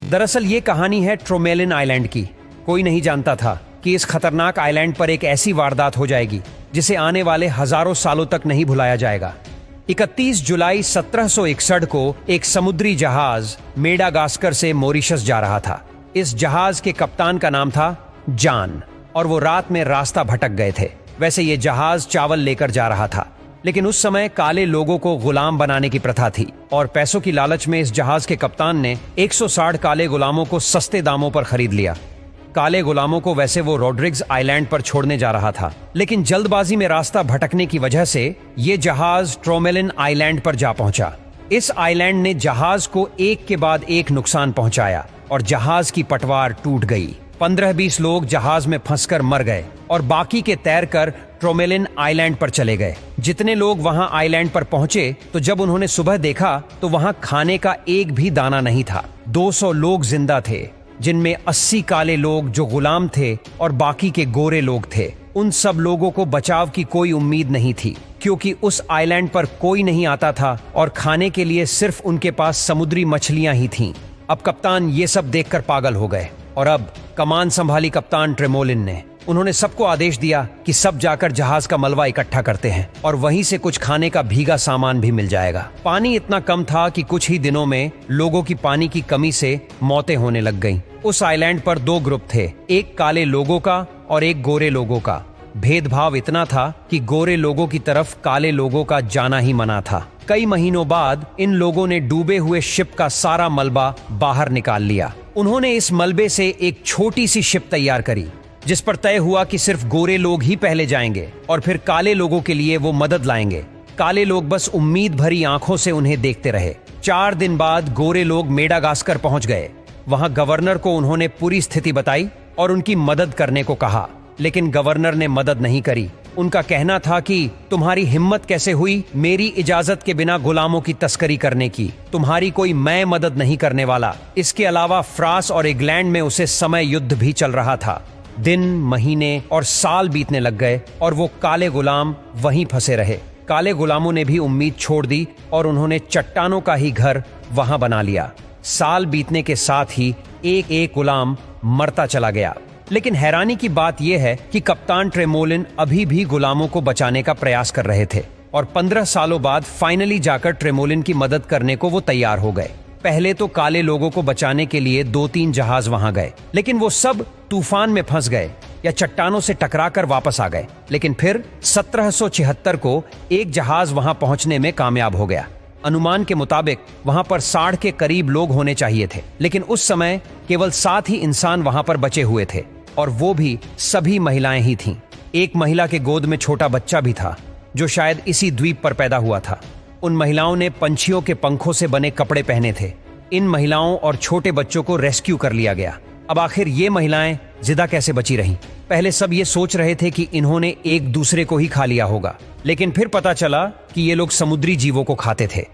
दरअसल ये कहानी है ट्रोमेलिन आइलैंड की। कोई नहीं जानता था कि इस खतरनाक आइलैंड पर एक ऐसी वारदात हो जाएगी जिसे आने वाले हजारों सालों तक नहीं भुलाया जाएगा। 31 जुलाई 1761 को एक समुद्री जहाज मेडागास्कर से मॉरिशस जा रहा था। इस जहाज के कप्तान का नाम था जॉन और वो रात में रास्ता भटक गए थे। वैसे ये जहाज चावल लेकर जा रहा था, लेकिन उस समय काले लोगों को गुलाम बनाने की प्रथा थी और पैसों की लालच में इस जहाज के कप्तान ने 160 काले गुलामों को सस्ते दामों पर खरीद लिया। काले गुलामों को वैसे वो रॉड्रिग्स आइलैंड पर छोड़ने जा रहा था, लेकिन जल्दबाजी में रास्ता भटकने की वजह से ये जहाज ट्रोमेलिन आइलैंड पर जा पहुंचा। इस आइलैंड ने जहाज को एक के बाद एक नुकसान पहुंचाया और जहाज की पटवार टूट गई। 15-20 लोग जहाज में फंसकर मर गए और बाकी के तैरकर ट्रोमेलिन आइलैंड पर चले गए। जितने लोग वहां आइलैंड पर पहुंचे तो जब उन्होंने सुबह देखा तो वहां खाने का एक भी दाना नहीं था। 200 लोग जिंदा थे, जिनमें 80 काले लोग जो गुलाम थे और बाकी के गोरे लोग थे। उन सब लोगों को बचाव की कोई उम्मीद नहीं थी, क्योंकि उस आइलैंड पर कोई नहीं आता था और खाने के लिए सिर्फ उनके पास समुद्री मछलियां ही थीं। अब कप्तान ये सब देखकर पागल हो गए और अब कमान संभाली कप्तान ट्रेमोलिन ने। उन्होंने सबको आदेश दिया कि सब जाकर जहाज का मलबा इकट्ठा करते हैं और वहीं से कुछ खाने का भीगा सामान भी मिल जाएगा। पानी इतना कम था कि कुछ ही दिनों में लोगों की पानी की कमी से मौतें होने लग गईं। उस आइलैंड पर 2 ग्रुप थे, एक काले लोगों का और एक गोरे लोगों का। भेदभाव इतना था कि गोरे लोगों की तरफ काले लोगों का जाना ही मना था। कई महीनों बाद इन लोगों ने डूबे हुए शिप का सारा मलबा बाहर निकाल लिया। उन्होंने इस मलबे से एक छोटी सी शिप तैयार करी, जिस पर तय हुआ कि सिर्फ गोरे लोग ही पहले जाएंगे और फिर काले लोगों के लिए वो मदद लाएंगे। काले लोग बस उम्मीद भरी आंखों से उन्हें देखते रहे। 4 दिन बाद गोरे लोग मेडागास्कर पहुंच गए। वहां गवर्नर को उन्होंने पूरी स्थिति बताई और उनकी मदद करने को कहा, लेकिन गवर्नर ने मदद नहीं करी। उनका कहना था कि तुम्हारी हिम्मत कैसे हुई मेरी इजाजत के बिना गुलामों की तस्करी करने की? तुम्हारी कोई मैं मदद नहीं करने वाला। इसके अलावा फ्रांस और इंग्लैंड में उसे समय युद्ध भी चल रहा था। दिन, महीने और साल बीतने लग गए और वो काले गुलाम वहीं फंसे रहे। काले गुलामों ने भी उम्मीद छोड़ दी और उन्होंने चट्टानों का ही घर वहां बना लिया। साल बीतने के साथ ही एक एक गुलाम मरता चला गया। लेकिन हैरानी की बात यह है कि कप्तान ट्रेमोलिन अभी भी गुलामों को बचाने का प्रयास कर रहे थे और 15 सालों बाद फाइनली जाकर ट्रेमोलिन की मदद करने को वो तैयार हो गए। पहले तो काले लोगों को बचाने के लिए 2-3 जहाज वहां गए, लेकिन वो सब तूफान में फंस गए या चट्टानों से टकराकर वापस आ गए। लेकिन फिर 1776 को एक जहाज वहां पहुंचने में कामयाब हो गया। अनुमान के मुताबिक वहां पर 60 के करीब लोग होने चाहिए थे, लेकिन उस समय केवल 7 ही इंसान वहां पर बचे हुए थे और वो भी सभी महिलाएं ही थीं। एक महिला के गोद में छोटा बच्चा भी था, जो शायद इसी द्वीप पर पैदा हुआ था। उन महिलाओं ने पंछियों के पंखों से बने कपड़े पहने थे। इन महिलाओं और छोटे बच्चों को रेस्क्यू कर लिया गया। अब आखिर ये महिलाएं जिंदा कैसे बची रहीं? पहले सब ये सोच रहे थे कि इन्होंने एक दूसरे को ही खा लिया होगा, लेकिन फिर पता चला कि ये लोग समुद्री जीवों को खाते थे।